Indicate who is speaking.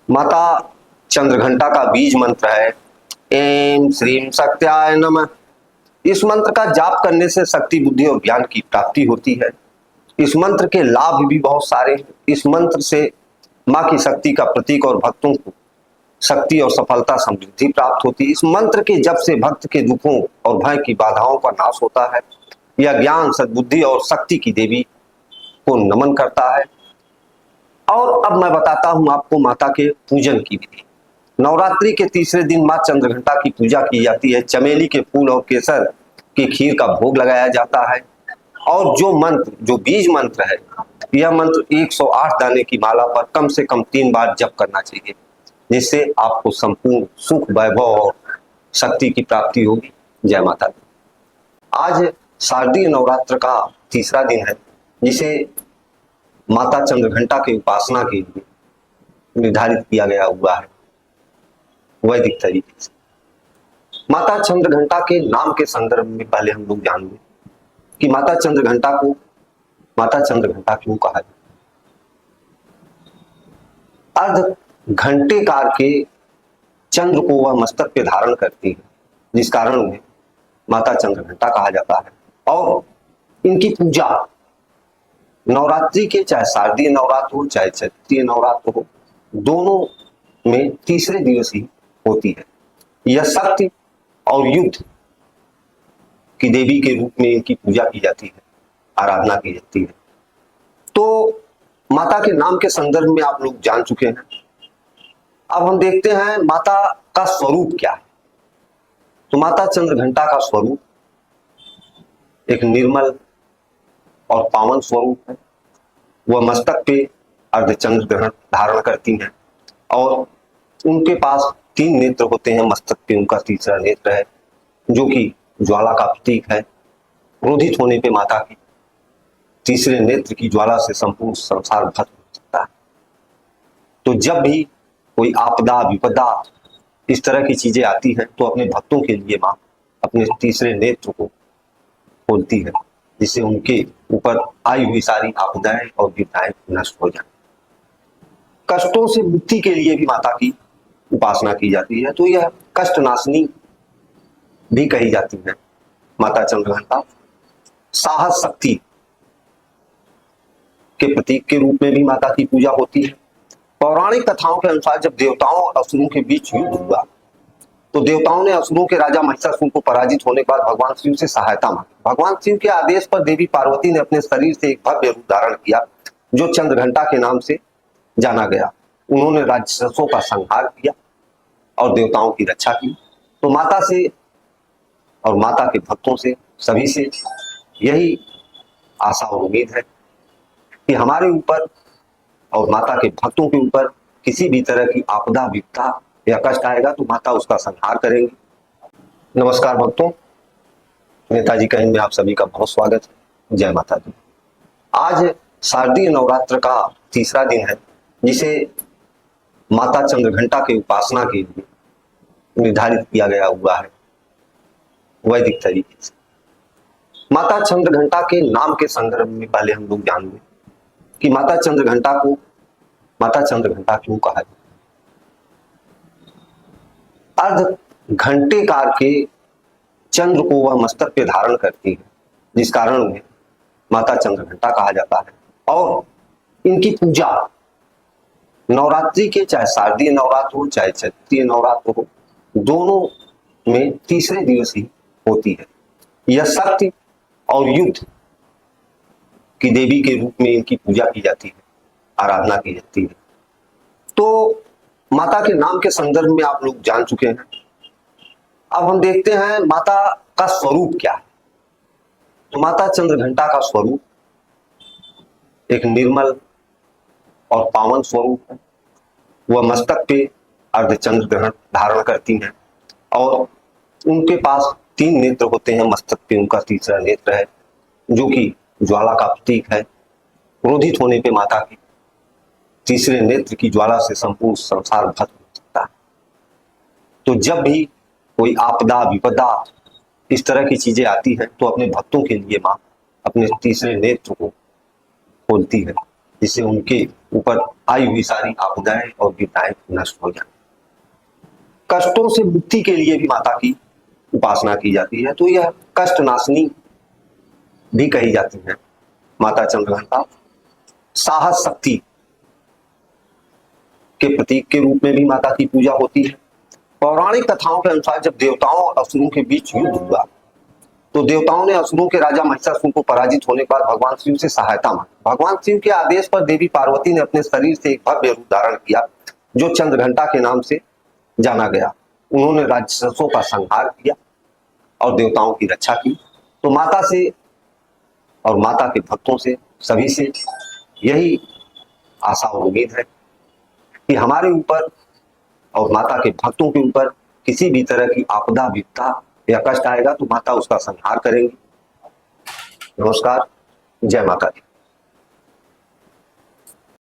Speaker 1: माता चंद्रघंटा का बीज मंत्र है एम श्रीम शक्त्याय नमः। इस मंत्र का जाप करने से शक्ति, बुद्धि और ज्ञान की प्राप्ति होती है। इस मंत्र के लाभ भी बहुत सारे हैं। इस मंत्र से माँ की शक्ति का प्रतीक और भक्तों को शक्ति और सफलता, समृद्धि प्राप्त होती है। इस मंत्र के जप से भक्त के दुखों और भय की बाधाओं का नाश होता है। यह ज्ञान, सद्बुद्धि और शक्ति की देवी को नमन करता है। और अब मैं बताता हूं आपको माता के पूजन की विधि। नवरात्रि के तीसरे दिन माँ चंद्रघंटा की पूजा की जाती है। चमेली के फूल और केसर की खीर का भोग लगाया जाता है। और जो बीज मंत्र है, यह मंत्र 108 दाने की माला पर कम से कम 3 बार जप करना चाहिए, जिससे आपको संपूर्ण सुख, वैभव और शक्ति की प्राप्ति होगी। जय माता दी। आज शारदीय नवरात्र का तीसरा दिन है, जिसे माता चंद्रघंटा की उपासना के लिए निर्धारित किया गया हुआ है वैदिक तरीके से। माता चंद्रघंटा के नाम के संदर्भ में पहले हम लोग जानेंगे कि माता चंद्रघंटा को माता चंद्रघंटा क्यों कहा जाता है। अर्ध घंटेकार के चंद्र को वह मस्तक पे धारण करती है, जिस कारण उन्हें माता चंद्रघंटा कहा जाता है। और इनकी पूजा नवरात्रि के, चाहे शारदीय नवरात्र हो चाहे चैत्रीय नवरात्र हो, दोनों में तीसरे दिवस ही होती है। यह शक्ति और युद्ध की देवी के रूप में इनकी पूजा की जाती है, आराधना की जाती है। तो माता के नाम के संदर्भ में आप लोग जान चुके हैं। अब हम देखते हैं माता का स्वरूप क्या है। तो माता चंद्रघंटा का स्वरूप एक निर्मल और पावन स्वरूप है। वह मस्तक पे अर्धचंद्र ग्रहण धारण करती हैं और उनके पास 3 नेत्र होते हैं। मस्तक पे उनका तीसरा नेत्र है, जो कि ज्वाला का प्रतीक है। क्रोधित होने पे माता की तीसरे नेत्र की ज्वाला से संपूर्ण संसार भस्म हो सकता है। तो जब भी कोई आपदा, विपदा, इस तरह की चीजें आती हैं, तो अपने भक्तों के लिए माँ अपने तीसरे नेत्र को खोलती है, जिससे उनके ऊपर आई हुई सारी आपदाएं और विपदाएं नष्ट हो जाए। कष्टों से मुक्ति के लिए भी माता की उपासना की जाती है। तो यह कष्ट नाशनी भी कही जाती है माता चंद्रघंटा। साहस, शक्ति के प्रतीक के रूप में भी माता की पूजा होती है। पौराणिक कथाओं के अनुसार जब देवताओं और असुरों के बीच युद्ध हुआ, तो देवताओं ने असुरों के राजा महिषासुर को पराजित होने के बाद भगवान शिव से सहायता मांगी। भगवान शिव के आदेश पर देवी पार्वती ने अपने शरीर से एक भव्य रूप धारण किया, जो चंद्रघंटा के नाम से जाना गया। उन्होंने राक्षसों का संहार किया और देवताओं की रक्षा की। तो माता से और माता के भक्तों से, सभी से यही आशा और उम्मीद है कि हमारे ऊपर और माता के भक्तों के ऊपर किसी भी तरह की आपदा, विपदा या कष्ट आएगा तो माता उसका संहार करेंगी। नमस्कार भक्तों, नेताजी कहीं में आप सभी का बहुत स्वागत है। जय माता दी। आज शारदीय नवरात्र का तीसरा दिन है, जिसे माता चंद्रघंटा की उपासना के लिए निर्धारित किया गया हुआ है वैदिक तरीके से। माता चंद्रघंटा के नाम के संदर्भ में पहले हम लोग जानेंगे कि माता चंद्रघंटा को माता चंद्रघंटा क्यों कहा जाता है। अर्ध घंटेकार के चंद्र को वह मस्तक पे धारण करती है, जिस कारण उन्हें माता चंद्रघंटा कहा जाता है। और इनकी पूजा नवरात्रि के, चाहे शारदीय नवरात्र हो चाहे चैत्रीय नवरात्र हो, दोनों में तीसरे दिवस ही होती है। यह शक्ति और युद्ध की देवी के रूप में इनकी पूजा की जाती है, आराधना की जाती है। तो माता के नाम के संदर्भ में आप लोग जान चुके हैं। अब हम देखते हैं माता का स्वरूप क्या है। तो माता चंद्रघंटा का स्वरूप एक निर्मल और पावन स्वरूप है। वह मस्तक पे अर्धचंद्र ग्रहण धारण करती हैं और उनके पास 3 नेत्र होते हैं। मस्तक पे उनका तीसरा नेत्र है, जो कि ज्वाला का प्रतीक है। क्रोधित होने पे माता की तीसरे नेत्र की ज्वाला से संपूर्ण संसार भस्म हो सकता है। तो जब भी कोई आपदा, विपदा, इस तरह की चीजें आती हैं, तो अपने भक्तों के लिए माँ अपने तीसरे नेत्र को खोलती है, जिससे उनके ऊपर आई हुई सारी आपदाएं और विपदाएं नष्ट हो जाए। कष्टों से मुक्ति के लिए भी माता की उपासना की जाती है, तो यह कष्ट नाशनी भी कही जाती है माता चंद्रघंटा। साहस शक्ति के प्रतीक के रूप में भी माता की पूजा होती है। पौराणिक कथाओं के अनुसार जब देवताओं और असुरों के बीच युद्ध हुआ तो देवताओं ने असुरों के राजा महिषासुर को पराजित होने के बाद भगवान शिव से सहायता मांगी। भगवान शिव के आदेश पर देवी पार्वती ने अपने शरीर से एक भव्य रूप धारण किया जो चंद्रघंटा के नाम से जाना गया। उन्होंने राक्षसों का संहार किया और देवताओं की रक्षा की। तो माता से और माता के भक्तों से सभी से यही आशा और उम्मीद है कि हमारे ऊपर और माता के भक्तों के ऊपर किसी भी तरह की आपदा विपदा या कष्ट आएगा तो माता उसका संहार करेंगी। नमस्कार, जय माता दी।